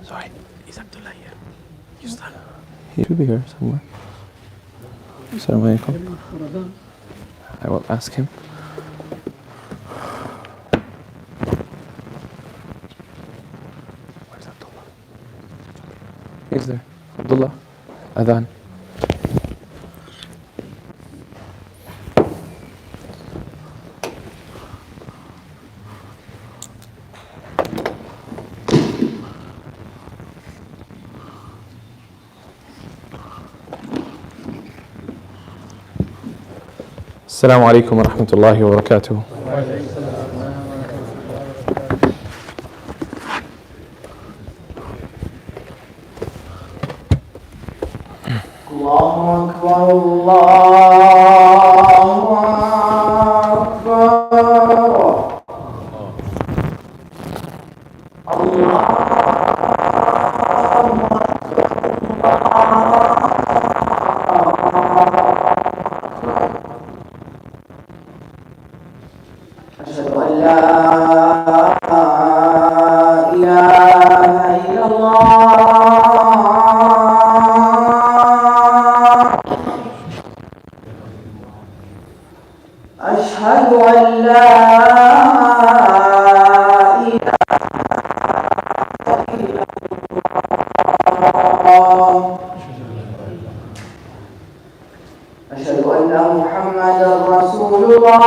Sorry, is Abdullah here? You stand. He should be here somewhere. Assalamu alaikum. I will ask him. Where's Abdullah? He's there. Abdullah. Adhan. السلام عليكم ورحمة الله وبركاته. الله أكبر الله أكبر أشهد أن لا إله إلا الله أشهد أن لا إله إلا الله أشهد أن محمدا رسول الله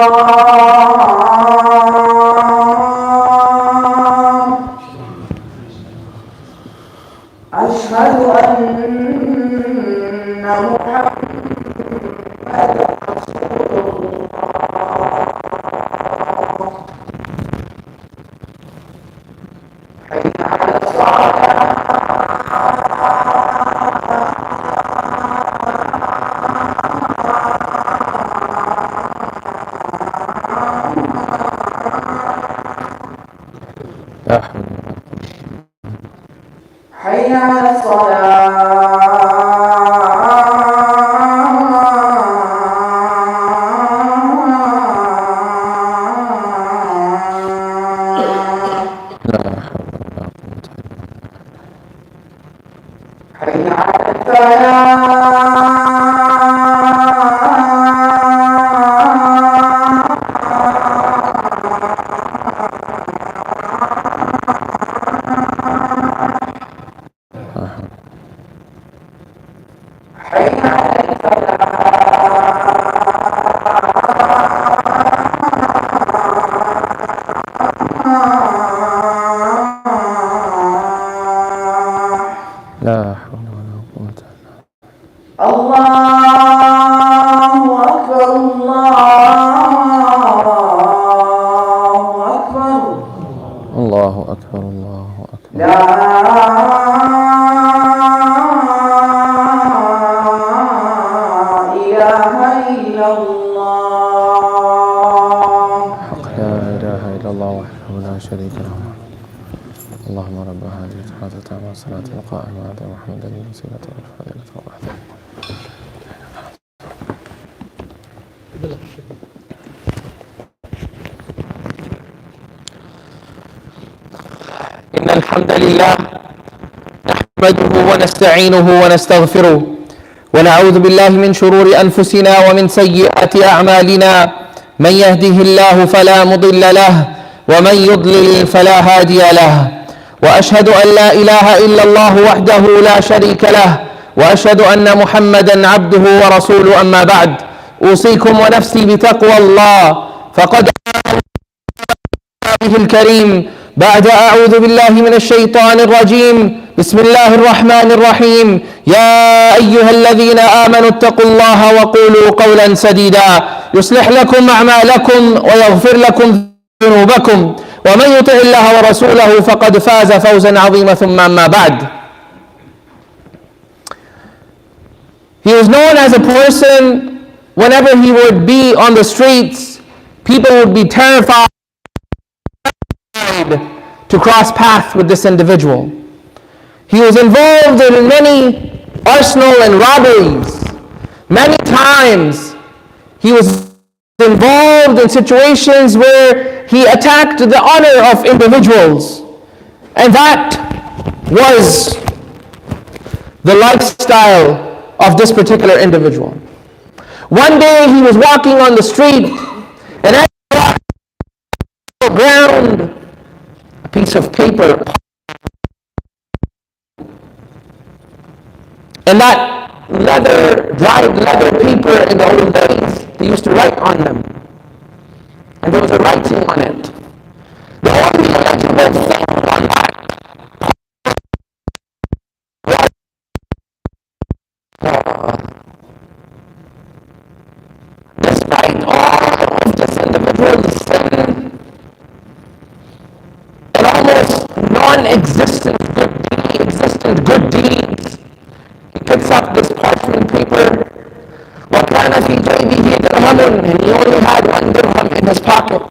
أشهد أن محمدا رسول الله حي على الصلاة حي على الصلاة حي على الفلاح لا حول ولا قوة إلا الله أكبر الله أكبر الله أكبر الله أكبر لا إله إلا الله حق لا إله إلا الله وحده لا شريك له اللهم رب هذه الصلاة التامة والصلاة القائمة على محمد الوسيلة والفضيلة والوحدة. إن الحمد لله نحمده ونستعينه ونستغفره ونعوذ بالله من شرور أنفسنا ومن سيئات أعمالنا من يهده الله فلا مضل له ومن يضلل فلا هادي له وأشهد أن لا إله إلا الله وحده لا شريك له وأشهد أن محمدا عبده ورسوله أما بعد أوصيكم ونفسي بتقوى الله فقد به الكريم بعد أعوذ بالله من الشيطان الرجيم بسم الله الرحمن الرحيم يا أيها الذين آمنوا اتقوا الله وقولوا قولا سديدا يصلح لكم أعمالكم ويغفر لكم ذنوبكم ومن يطع الله ورسوله فقد فاز فوزا عظيما ثم أما بعد. He was known as a person, whenever he would be on the streets, people would be terrified to cross paths with this individual. He was involved in many arsenal and robberies. Many times he was involved in situations where he attacked the honor of individuals. And that was the lifestyle of this particular individual. One day he was walking on the street, and as he walked on the ground, a piece of paper. And that dried leather paper in the old days, they used to write on them. And there was a writing on it. The only legible thing on that was, despite all of this individual's sin and almost non-existent good deeds, he picks up this parchment paper. وَكَانَ فِي جَيْبِهِ دِرْهَمٌ, and he only had one dirham in his pocket.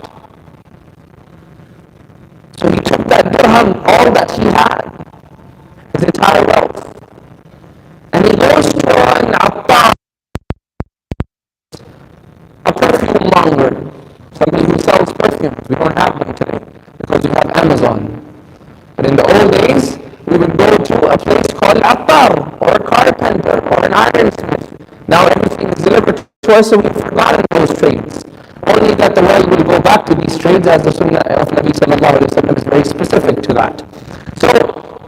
So he took that dirham, all that he had, his entire wealth, and he goes to an attar, a perfume monger, somebody who sells perfumes. We don't have them today because we have Amazon. But in the old days, we would go to a place called attar, or a carpenter, or an ironsmith. Now everything is delivered to us, so we've forgotten those trades. Only that the world will go back to these trades, as the Sunnah of Nabi sallallahu alayhi wa sallam is very specific to that. So,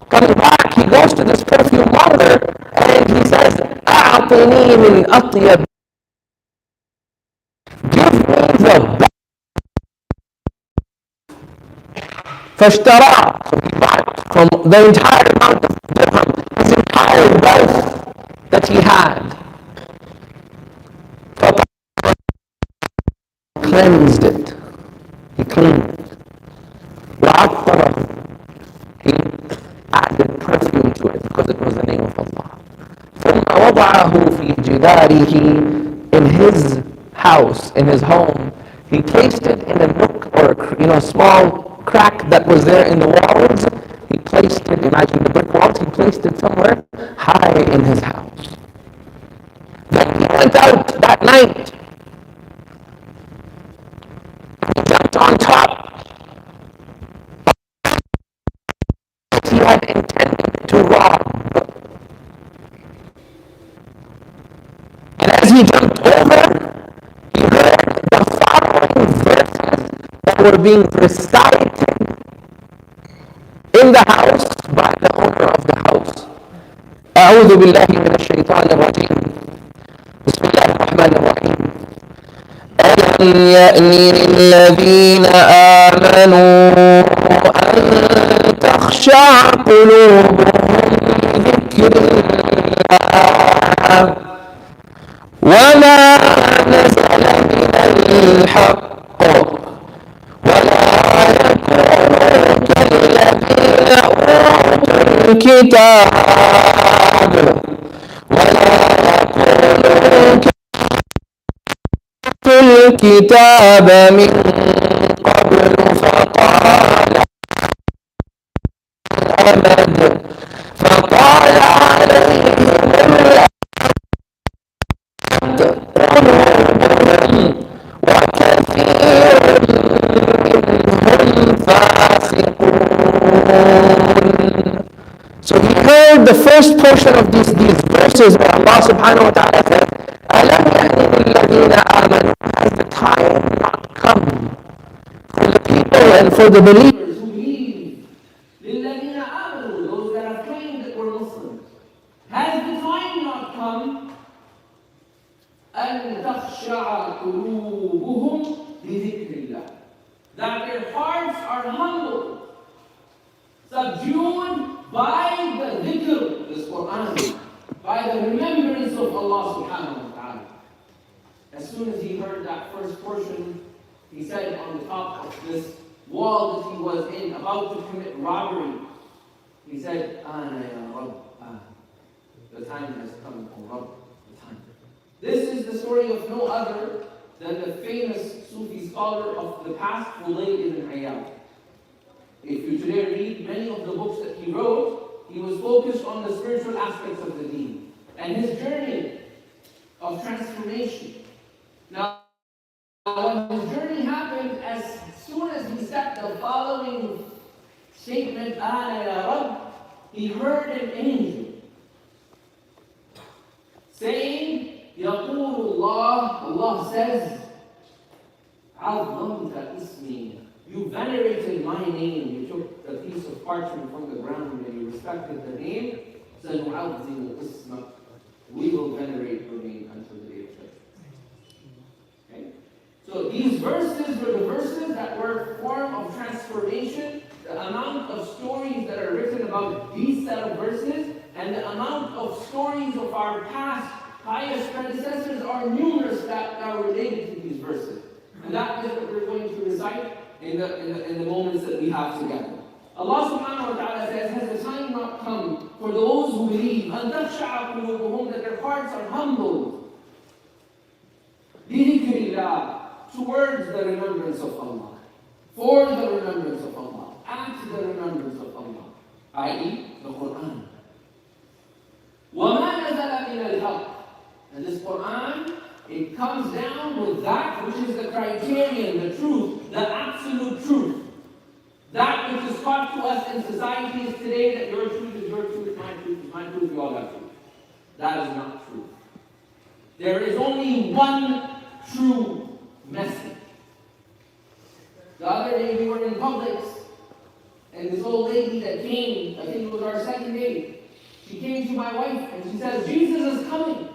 coming back, he goes to this perfume monger, and he says, أَعْطِنِي مِنْ أَطْيَبِ, give me the best. فَاشْتَرَى, so he bought from the entire amount of dirham, his entire wealth that he had. Cleansed it. He cleaned it. وَعَطَّرَهُ, he added perfume to it because it was the name of Allah. ثُمَّ وَضَعَهُ فِي جِدَارِهِ, in his house, in his home, he placed it in a nook or a small crack that was there in the walls. He placed it, imagine the brick walls, he placed it somewhere high in his house. Then he went out that night. He jumped on top. He had intended to rob. And as he jumped over, he heard the following verses that were being recited in the house by the owner of the house. أعوذ بالله من الشيطان الرجيم. بسم الله الرحمن الرحيم. ألم يأن للذين آمنوا أن تخشع قلوبهم لذكر الله وما نزل من الحق ولا يكونوا كالذين أوتوا الكتاب الكتاب من قبل فطال عليهم قلوبهم وكثير منهم فاسقون. So he heard the first portion of these verses where Allah subhanahu wa ta'ala said, أَلَمْ يَأْنِ لِلَّذِينَ آمَنُوا, has the time not come for the people and for the believers who believe? لِلَّذِينَ آمَنُوا, those that have claimed that we're Muslims. Has the time not come أَن تَخْشَعَ قُلُوبُهُمْ لِذِكْرِ اللَّهِ, that their hearts are humbled, subdued by the dhikr, this Quran, by the remembrance of Allah subhanahu wa ta'ala. As soon as he heard that first portion, he said on the top of this wall that he was in, about to commit robbery, he said, Ana ya Rabb, the time has come, O Rabb, the time. This is the story of no other than the famous Sufi scholar of the past, Fudail ibn Iyad. If you today read many of the books that he wrote, he was focused on the spiritual aspects of the deen and his journey of transformation. Now, when his journey happened, as soon as he set the following statement, Ana ya Rabb, he heard an angel saying, يقول الله, Allah says, عظمت اسمي, you venerated my name, you took the piece of parchment from the ground and you respected the name, سنعظم اسمك, we will venerate your name until the day of judgment. Okay? So these verses were the verses that were a form of transformation. The amount of stories that are written about these set of verses and the amount of stories of our past pious predecessors are numerous that are related to these verses. And that is what we're going to recite in the moments that we have together. Allah subhanahu wa ta'ala says, has the time not come for those who believe, أَن تَخْشَعَ قُلُوبُهُمْ, that their hearts are humbled, لِذِكْرِ اللَّهِ, towards the remembrance of Allah, for the remembrance of Allah, at the remembrance of Allah, i.e. the Quran. وَمَا نَزَلَ مِنَ الْحَقِّ, and this Quran, it comes down with that which is the criterion, the truth, the absolute truth. That which is taught to us in societies today, that your truth is your truth, my truth is my truth, we all have truth. That is not true. There is only one true message. The other day we were in Publix, and this old lady that came, I think it was our second date, she came to my wife and she says, Jesus is coming.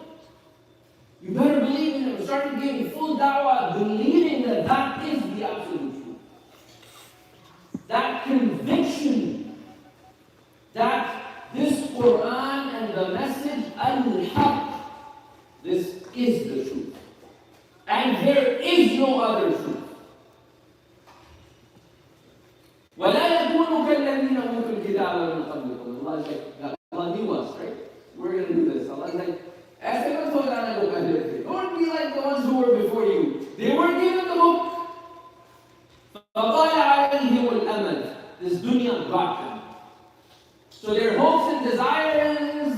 You better believe in him. Started giving full da'wah, believing that that is the absolute truth. That conviction that this Quran and the message, al-haq, this is the truth. And there is no other truth. وَلَا يَكُونُوا كَالَّذِينَ أُوتُوا الْكِتَابَ مِنْ قَبْلِكُم. Allah is like, Allah knew us, right? We're going to do this. Allah is like, don't be like the ones who were before you. They were given the book. فَطَالَ عَلَيْهِمُ الْأَمَدُ. This dunya got them. So their hopes and desires,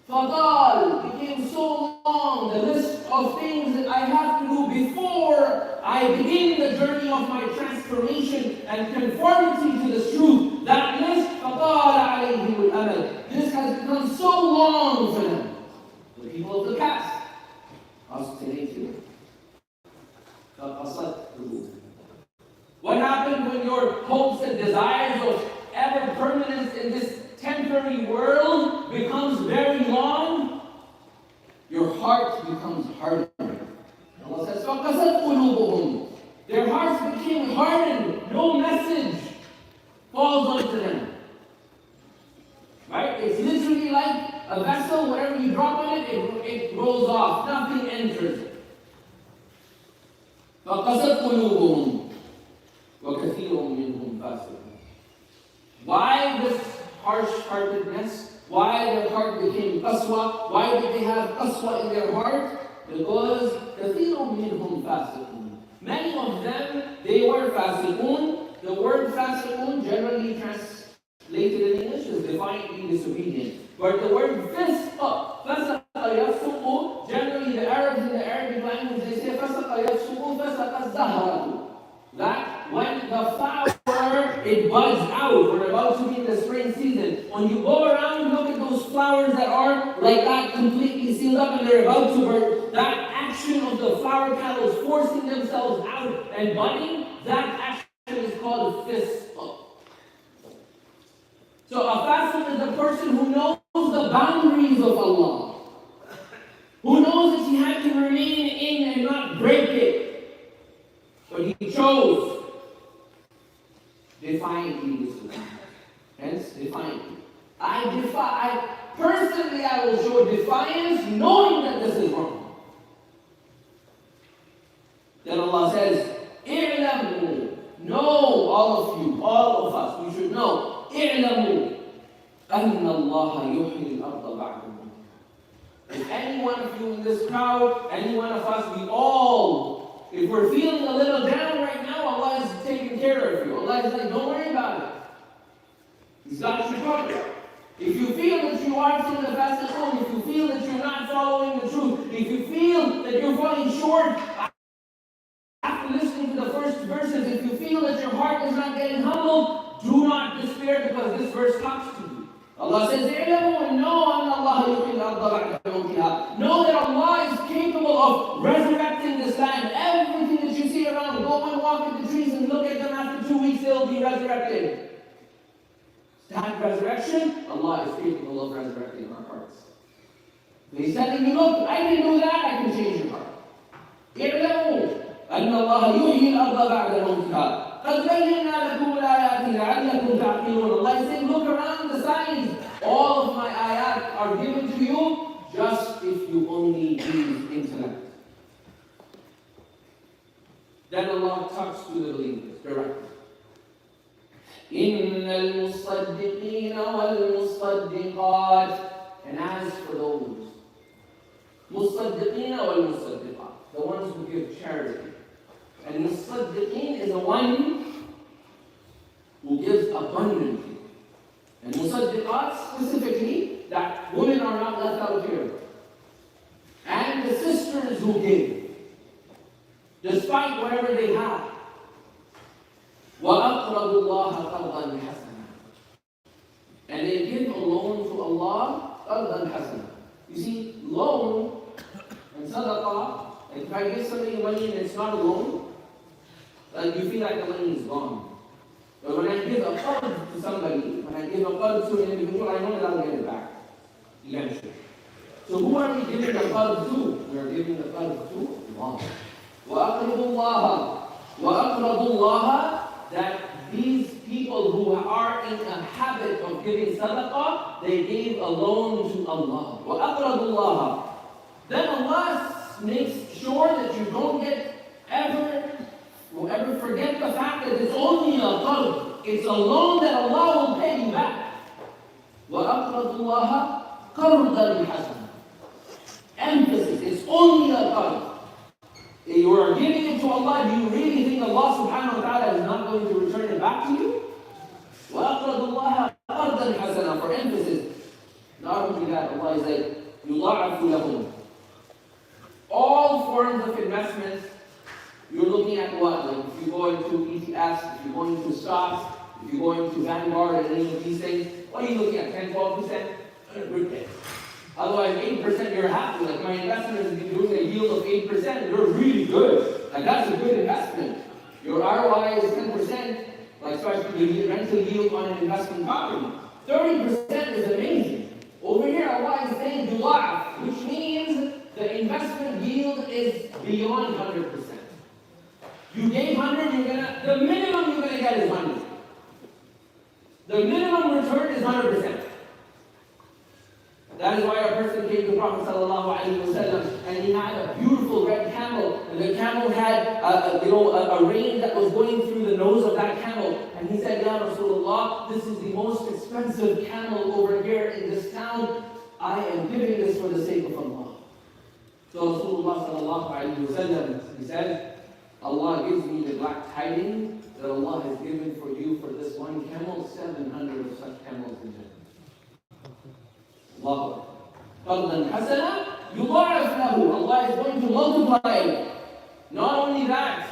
فَطَال, became so long. The list of things that I have to do before I begin the journey of my transformation and conformity to this truth. That list, فَطَالَ عَلَيْهِمُ الْأَمَدُ. This has become so long for them. The people of the past. Us today too. What happened when your hopes and desires of ever permanence in this temporary world becomes very long? Your heart becomes hardened. Allah says, فَقَسَتْ قُلُوبُهُمْ. Their hearts became hardened. No message falls onto them. Right? It's literally like a vessel, whatever you drop on it, it rolls off. Nothing enters it. فَقَسَتْ قُلُوبُهُمْ وَكَثِيرٌ مِّنْهُمْ فَاسِقُونَ. Why this harsh-heartedness? Why their heart became qaswa? Why did they have qaswa in their heart? Because كَثِيرٌ مِّنْهُمْ فَاسِقُونَ. Many of them, they were fasiqun. The word fasiqun generally translated in English is defiantly disobedient. But the word fisqa, fasaqa yafsuqu, generally the Arabs in the Arabic language, they say fasaqa yafsuqu, fasaqa zahratu. That when the flower, it buds out, we're about to be in the spring season. When you go around, look at those flowers that are like that, completely sealed up and they're about to burst. That action of the flower petals forcing themselves out and budding, that action is called fisqa. So a fasiq is a person who knows the boundaries of Allah, who knows that he had to remain in and not break it, but he chose defiantly disobedience. Hence, defiantly. Personally, I will show defiance knowing that this is wrong. Then Allah says, "I'lamu." Know, all of you, all of us, we should know. "I'lamu anna Allah yuhyi al-ardha ba'da mawtiha." If any one of you in this crowd, any one of us, we all, if we're feeling a little down right now, Allah is taking care of you. Allah is like, don't worry about it. He's got you covered. If you feel that you are still the fastest home, if you feel that you're not following the truth, if you feel that you're falling short after listening to the first verses, if you feel that your heart is not getting humbled, do not verse talks to you. Allah says, know that Allah is capable of resurrecting this land. Everything that you see around, go and walk in the trees and look at them. After 2 weeks, they'll be resurrected. That resurrection, Allah is capable of resurrecting our hearts. He's telling you, look, I can do that, I can change your heart. اعلموا أن الله يحيي الأرض بعد موتها قد بينا لكم الآيات لعلكم تعقلون. Allah is saying, look around the signs. All of my ayat are given to you just if you only use intellect. Then Allah talks to the believers directly. إن المصدقين والمصدقات. And as for those مصدقين والمصدقات, the ones who give charity. And musaddiqeen is the one who gives abundantly. And musaddiqat specifically, that women are not left out here. And the sisters who give, despite whatever they have. وَأَقْرَضُوا اللَّهَ قَرْضًا حَسَنًا. And they give a loan to Allah, قَرْضًا حَسَنًا. You see, loan and sadaqah, like if I give somebody money and it's not a loan, like you feel like the money is gone. But when I give a qard to somebody, when I give a qard to an individual, I know that I'll get it back eventually. So who are we giving the qard to? We are giving the qard to Allah. وَأَقْرَضُوا اللَّهَ. That these people who are in a habit of giving sadaqah, they gave a loan to Allah. وَأَقْرَضُوا اللَّهَ. Then Allah makes sure that you don't ever forget the fact that it's only a qard. It's a loan that Allah will pay you back. وَأَقْرَضُوا اللَّهَ قَرْضًا حَسَنًا. Emphasis, it's only a qard. You are giving it to Allah. Do you really think Allah subhanahu wa ta'ala is not going to return it back to you? وَأَقْرَضُوا اللَّهَ قَرْضًا حَسَنًا. For emphasis. Not only that, Allah is like, يُضَاعَفُ لَهُمْ. All forms of investments, you're looking at what? Like if you go into ETFs, if you go into stocks, if you go into Vanguard and any of these things, what are you looking at? 10, 12%? Good. Otherwise, 8% you're happy. Like my investment is doing a yield of 8%, you're really good. Like that's a good investment. Your ROI is 10%, like especially the rental yield on an investment property. 30% is amazing. Over here, Allah is saying Jumu'ah, which means the investment yield is beyond 100%. You gave 100, the minimum you're gonna get is 100. The minimum return is 100%. That is why a person came to the Prophet ﷺ and he had a beautiful red camel, and the camel had a rein that was going through the nose of that camel. And he said, Ya Rasulullah, this is the most expensive camel over here in this town. I am giving this for the sake of Allah. So Rasulullah ﷺ, he said, Allah gives me the black tidings that Allah has given for you for this one camel, 700 of such camels in Jannah. Allah. قَرْضًا حَسَنًا يُضَاعَفْ لَهُ. Allah is going to multiply it. Not only that,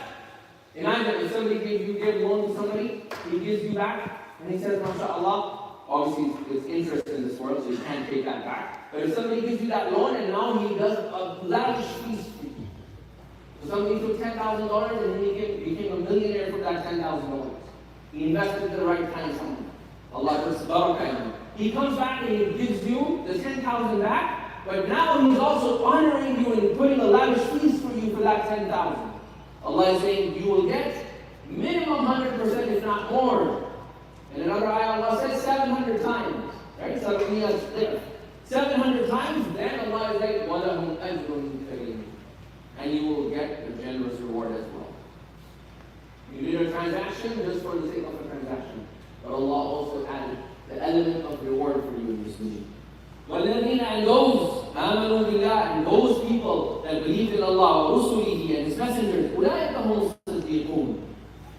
imagine if somebody gave loan to somebody, he gives you back, and he says, MashaAllah, obviously it's interest in this world, so you can't take that back. But if somebody gives you that loan, and now he does a lavish feast for you. So somebody took $10,000 and he became a millionaire for that $10,000. He invested at the right time somewhere. Allah puts barakah in it. He comes back and he gives you the 10,000 back, but now he's also honoring you and putting a lavish feast for you for that 10,000. Allah is saying you will get minimum 100%, if not more. In another ayah, Allah says 700 times. Right? 700 times, then Allah is like, وَلَهُمْ أَجْرٌ كَرِيمٌ. And you will get a generous reward as well. You did a transaction just for the sake of a transaction. But Allah also added the element of reward for you in this dunya. وَالَّذِينَ, and those آمَنُوا بِاللَّهِ, and those people that believe in Allah, وَرُسُلِهِ, and His messengers, أُولَٰئِكَ هُمُ الصَّدِّيقُونَ.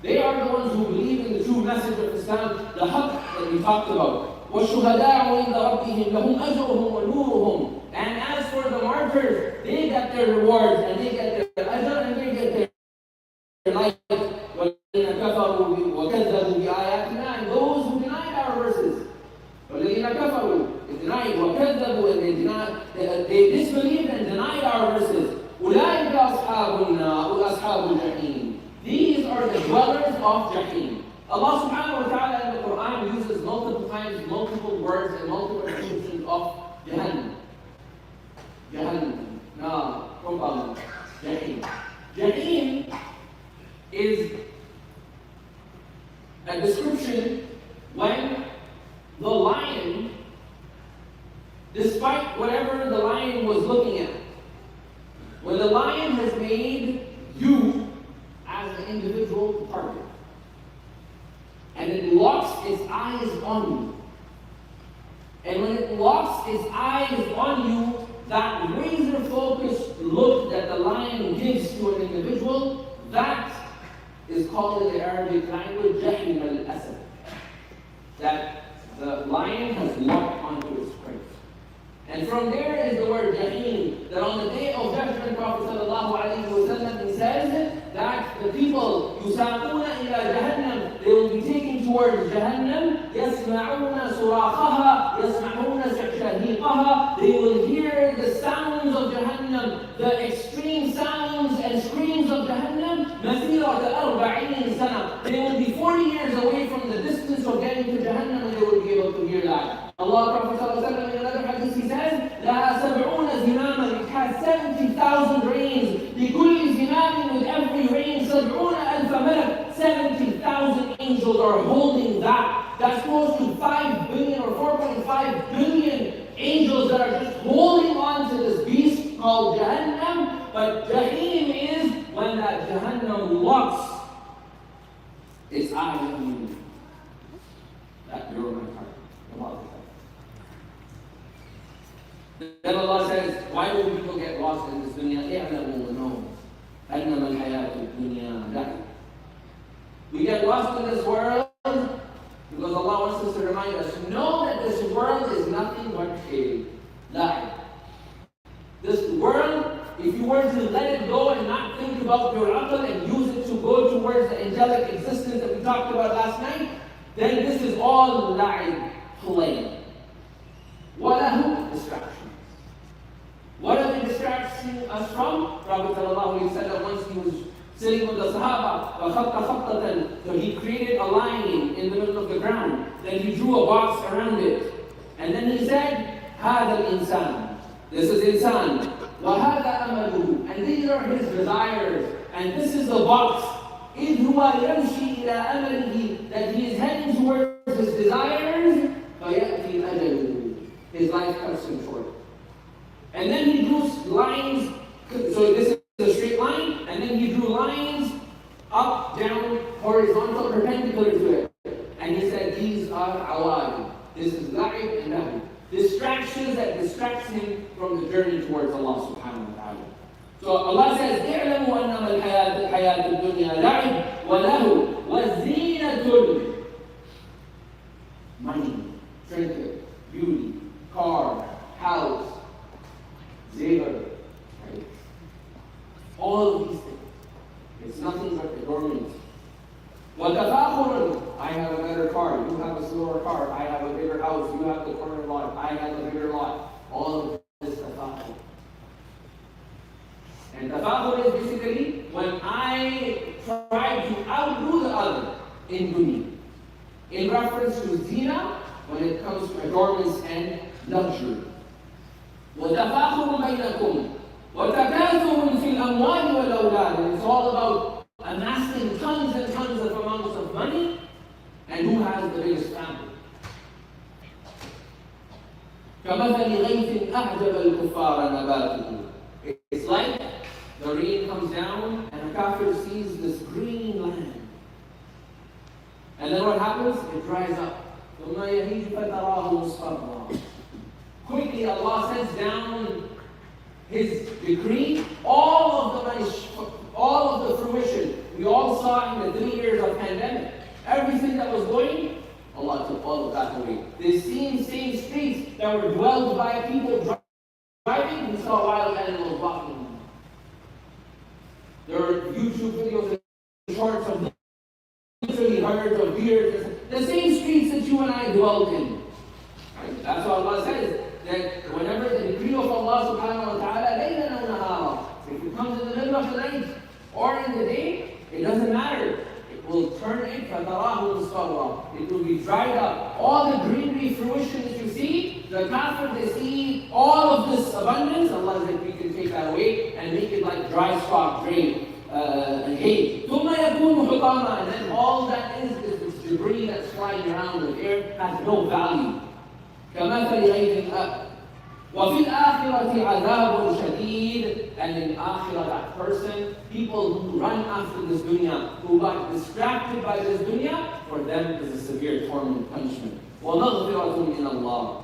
They are the ones who believe in the true message of Islam, the haqq that we talked about. وَالشُّهَدَاءُ عِنْدَ رَبِّهِمْ لَهُمْ أَجْرُهُمْ وَنُورُهُمْ. And as for the martyrs, they get their rewards, and they get their ajr, and they get their life. وَالَّذِينَ كَفَرُوا وَكَذَّبُوا بِآيَاتِنَا, and those who denied our verses, they disbelieved and denied our verses. أُولَٰئِكَ أَصْحَابُ النَّارِ وَأَصْحَابُ الْجَحِيمِ. These are the dwellers of Jahim. Allah subhanahu wa ta'ala in the Quran uses multiple times, multiple words and multiple descriptions of Jahannam. Jahannam, Khutba, Jahim. Jahim is a description when the lion, despite whatever the lion was looking at, when the lion has made you as an individual target, and it locks its eyes on you, and when it locks its eyes on you, that razor focused look that the lion gives to an individual, that is called in the Arabic language Jahim al-Asad. That the lion has locked onto its prey. And from there is the word Jahim, that on the day of judgment, Prophet sallallahu alayhi wa sallam, he says that the people, يُسَاقُونَ إِلَى جَهَنَّمْ, they will be taken towards Jahannam, يَسْمَعُونَ صُرَاخَهَا, يَسْمَعُونَ شَهِيقَهَا, they will hear the sounds of Jahannam, the extreme sounds and screams of Jahannam, مَثِيرَةَ أَرْبَعِينَ سَنَةً. They will be 40 years away from the distance of getting to Jahannam, and they will be able to hear that. Allah, Prophet sallallahu alayhi wa sallam, in another hadith, he says, لَهَا سَبْعُونَ زِمَامًا, it has 70,000 reins. لِكُلِّ زِمَامٍ, with every rein, سَبْعُونَ أَلْفَ مَلَكٍ, 70,000 angels are holding that. That's close to 5 billion or 4.5 billion angels that are just holding on to this beast called Jahannam. But Jahim is when that Jahannam locks its eyes on you. That you're my heart. Then Allah says, why do people get lost in this dunya? اعلموا know أنما الحياة الدنيا لعب. We get lost in this world because Allah wants us to remind us, know that this world is nothing but a lie. This world, if you were to let it go and not think about your aql and use it to go towards the angelic existence that we talked about last night, then this is all lie, play. وَلَهُ distractions. What are they distracting us from? Prophet ﷺ, once he was sitting with the Sahaba, وَخَطَّ خَطَّةً, so he created a line in the middle of the ground. Then he drew a box around it. And then he said, هَذَا الْإِنسان, this is insan. وَهَذَا أَمَلُهُ, and these are his desires. And this is the box. إِذْ هُوَ يَمْشِي إِلَىٰ أَمَلِهِ, that he is heading towards his desires. فَيَأْتِي أَجَلُهُ, his life cuts him short. And then he drew lines, so this is a straight line, and then he drew lines up, down, horizontal, perpendicular to it. And he said, these are awadi. This is la'ib and lahu. Distractions that distracts him from the journey towards Allah subhanahu wa ta'ala. So Allah says, اعلموا أنما الحياة الدنيا لعب وله وزينة. Money, trinket, beauty, car, house, zebra, right? All of these things. It's nothing but adornment. وَتَفَاخُرٌ, I have a better car, you have a slower car, I have a bigger house, you have the corner lot, I have a bigger lot. All of this is tafakhur. And tafakhur is basically when I try to outdo the other in dunya. In reference to zina, when it comes to adornments and luxury. وَتَفَاخُرٌ بَيْنَكُمْ وَتَكَاثُرٌ فِي الْأَمْوَالِ وَالْأَوْلَادِ. And it's all about amassing tons and tons of amounts of money, and who has the biggest family. كَمَثَلِ غَيْثٍ أَعْجَبَ الْكُفَّارَ نَبَاتُهُ. It's like the rain comes down, and a kafir sees this green land. And then what happens? It dries up. ثُمَّ يَهِيجُ فَتَرَاهُ مُصْفَرًّا. Quickly Allah sends down His decree, all of the money, all of the fruition. We all saw in the 3 years of pandemic. Everything that was going, Allah took all of that away. The same streets that were dwelled by people driving, we saw wild animals walking. There were YouTube videos and shorts of literally herds of deer. The same streets that you and I dwelled in. Right? That's what Allah says. that whenever the decree of Allah subhanahu wa ta'ala, laylan aw nahara, if it comes in the middle of the night or in the day, it doesn't matter. It will turn it, فَتَرَاهُ مُصْفَرًّا. It will be dried up. All the greenery fruition that you see, the kafir, they see all of this abundance. Allah said, we can take that away and make it like dry stock, grain, and hay. ثُمَّ يَكُونُ حُطَامًا. And then all that is this debris that's flying around in the air has no value. كَمَثَلِ غَيْثِ الْأَرْضِ. وَفِي الْآخِرَةِ عَذَابٌ شَدِيدٌ. And in Akhirah, that person, people who run after this dunya, who got distracted by this dunya, for them is a severe torment, punishment. وَمَغْفِرَةٌ مِنَ اللَّهِ.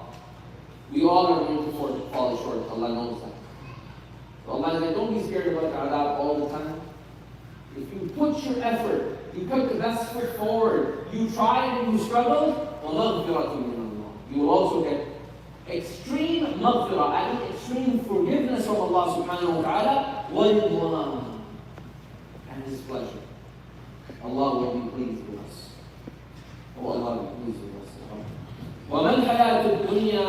We all are going to fall short. Allah knows that. So Allah said, don't be scared about the adab all the time. If you put your effort, you put the best foot forward, you tried and you struggled, وَمَغْفِرَةٌ مِنَ اللَّهِ. You will also get extreme maghfirah, I mean extreme forgiveness from Allah subhanahu wa ta'ala, وَرِضْوَانٌ, and His pleasure. Allah will be pleased with us. Oh, Allah will be pleased with us. وَمَا الْحَيَاةُ الدُّنْيَا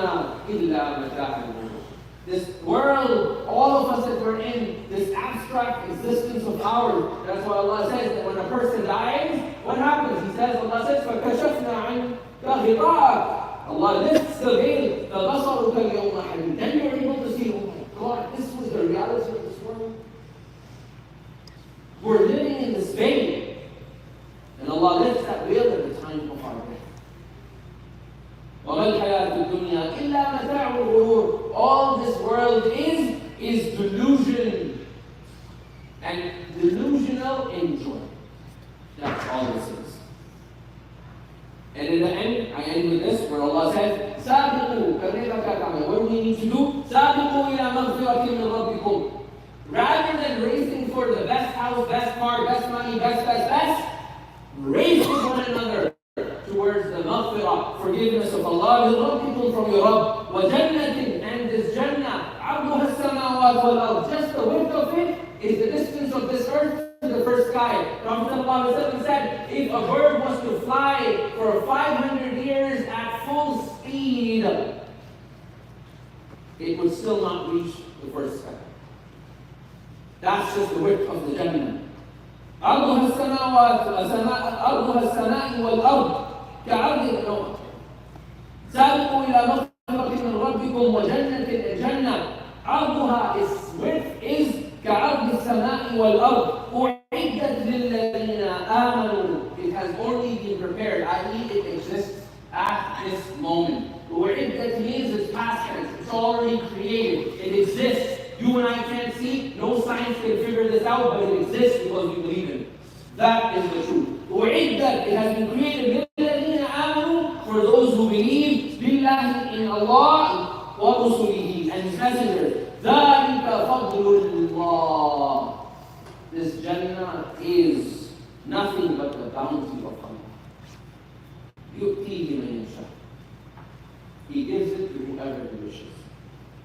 إِلَّا مَتَاعُ الْغُرُورِ. This world, all of us that we're in, this abstract existence of ours, that's why Allah says that when a person dies, what happens? He says, Allah says, فَكَشَفْنَا عَنْكَ غِطَاءَكَ. Allah lifts the veil, فَبَصَرُكَ الْيَوْمَ حَدِيدٌ. Then you're able to see, oh my God, this was the reality of this world. We're living in this veil. And Allah lifts that veil at the time of our death. وَمَا الْحَيَاةُ الدُّنْيَا إِلَّا مَتَاعُ الْغُرُورِ. All this world is delusion. And delusional enjoyment. That's all this is. And in the end, I end with this, where Allah says, سَابِقُوا كَمَا. What do we need to do? سَابِقُوا إِلَى مَغْفِرَةٍ مِّن رَبِّكُمْ. Rather than racing for the best house, best car, best money, best, race with one another towards the maghfirah, forgiveness of Allah, people from your Rabb, وَجَنَّةٍ, and this Jannah, عَرْضُهَا السَّمَاوَاتُ وَالْأَرْضُ. Just the width of it is the distance of this earth to the first sky. Prophet ﷺ said, if a bird was to fly for 500 years at full speed, it would still not reach the first sky. That's just the width of the Jannah. عَرْضُهَا السَّمَاءِ وَالْأَرْضُ كَعَرْضِ الْأَرْضِ. سَابِقُوا إِلَى مَغْفِرَةٍ مِّن رَبِّكُمْ وَجَنَّةٍ. الْجَنَّةِ عَرْضُهَا, its width is كَعَرْضِ السَّمَاءِ وَالْأَرْضِ. أُعِدَّتْ لِلَّذِينَ آمَنُوا. It has already been prepared, i.e. it exists at this moment. أُعِدَّتْ means it's past tense. It's already created. It exists. You and I can't see. No science can figure this out, but it exists because we believe in it. That is the truth. أُعِدَّتْ, it has been created لِلَّذِينَ آمَنُوا, for those who believe بِاللَّهِ, in Allah, وَرُسُلِهِ, and His messengers. ذَلِكَ فَضْلُ اللَّهِ. This Jannah is nothing but the bounty of Allah. يُؤْتِيهِ مَن يَشَاءُ. He gives it to whoever He wishes.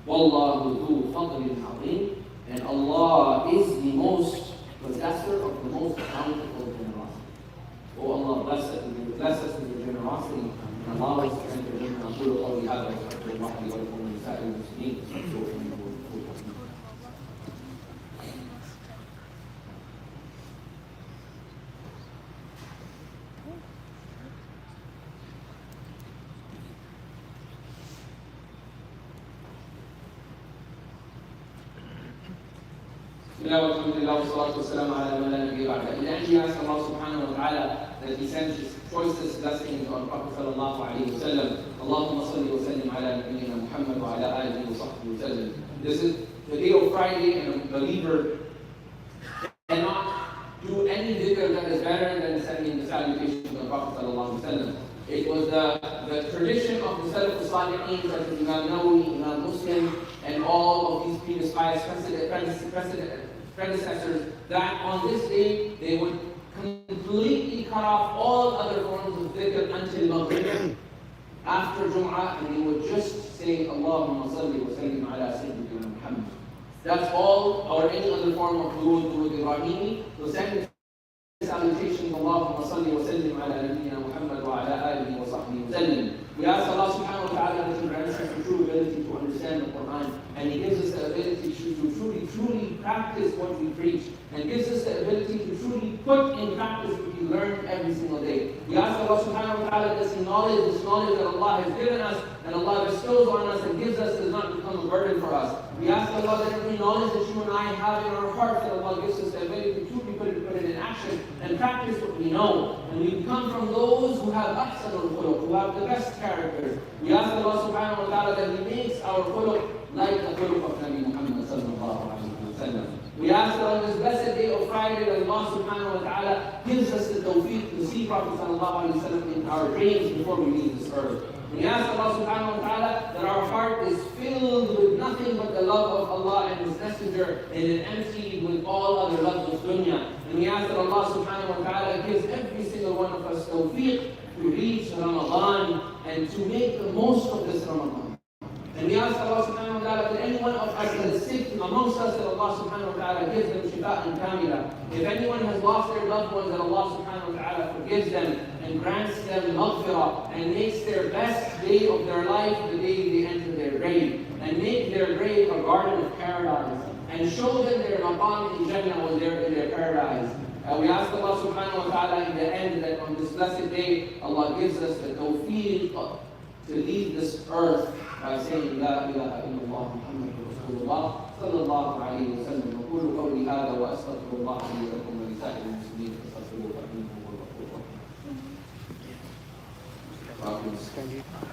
وَاللَّهُ ذُو فَضْلٍ عَظِيمٍ. And Allah is the most possessor of the most bountiful generosity. Oh Allah, bless us with your generosity and allow us to enter in أقول قولي هذا وأستغفر الله لي ولكم ولسائر المسلمين. Alhamdulillah, wassalatu wassalamu ala man la nabiyya ba'da. In the end, we ask Allah subhanahu wa ta'ala that He sends His choicest blessings on Prophet sallallahu alayhi wa sallam. Allahumma salli wa sallim ala nabiyyina Muhammad wa ala alihi wa sahbihi wa sallam. This is the day of Friday, and a believer cannot do any dhikr that is better than sending the salutation to the Prophet sallallahu alayhi wa sallam. It was the tradition of the Salaf al-Salihin, such as Imam Nawawi, Imam Muslim, and all of these previous pious predecessors, that on this day they would completely cut off all other forms of dhikr until Maghrib, after Jumu'ah, and they would just say, Allahumma salli wa sallim ala Sayyidina Muhammad. That's all, or any other form of durud Ibrahimi. So send salutations, Allahumma salli wa sallim ala Nabiyyina Muhammad wa ala alihi wa sahbihi wa sallam. We ask Allah subhanahu wa ta'ala that He grants us the true ability to understand the Quran, and He gives us the ability to truly practice what we preach, and gives us the ability to truly put in practice what we learn every single day. We ask Allah subhanahu wa ta'ala this knowledge that Allah has given us, and Allah bestows on us and gives us, does not become a burden for us. We ask Allah that every knowledge that you and I have in our hearts, that Allah gives us the ability to truly put it in action and practice what we know. And we become from those who have ahsanul khuluq, who have the best characters. We ask Allah subhanahu wa ta'ala that He makes our khuluq like the khuluq of Nabi Muhammad sallallahu alayhi wa sallam. We ask that on this blessed day of Friday that Allah subhanahu wa ta'ala gives us the tawfiq to see Prophet sallallahu alayhi wa sallam in our dreams before we leave this earth. We ask Allah subhanahu wa ta'ala that our heart is filled with nothing but the love of Allah and His Messenger, and is emptied with all other loves of dunya. And we ask that Allah subhanahu wa ta'ala gives every single one of us tawfiq to reach Ramadan and to make the most of this Ramadan. And we ask Allah subhanahu wa ta'ala that any one of us that is sick amongst us, that Allah subhanahu wa ta'ala gives them shifa and kamila. If anyone has lost their loved ones, that Allah subhanahu wa ta'ala forgives them and grants them maghfirah and makes their best day of their life the day they enter their grave, and make their grave a garden of paradise, and show them their maqam in Jannah when they're in their paradise. We ask Allah subhanahu wa ta'ala in the end that on this blessed day, Allah gives us the tawfiq to leave this earth by saying La ilaha illallah Muhammadur Rasulullah sallallahu alayhi wa sallam. وقولوا قولي هذا وأستغفر الله لي ولكم ولسائر المسلمين فاستغفروه فإنه هو الغفور الرحيم.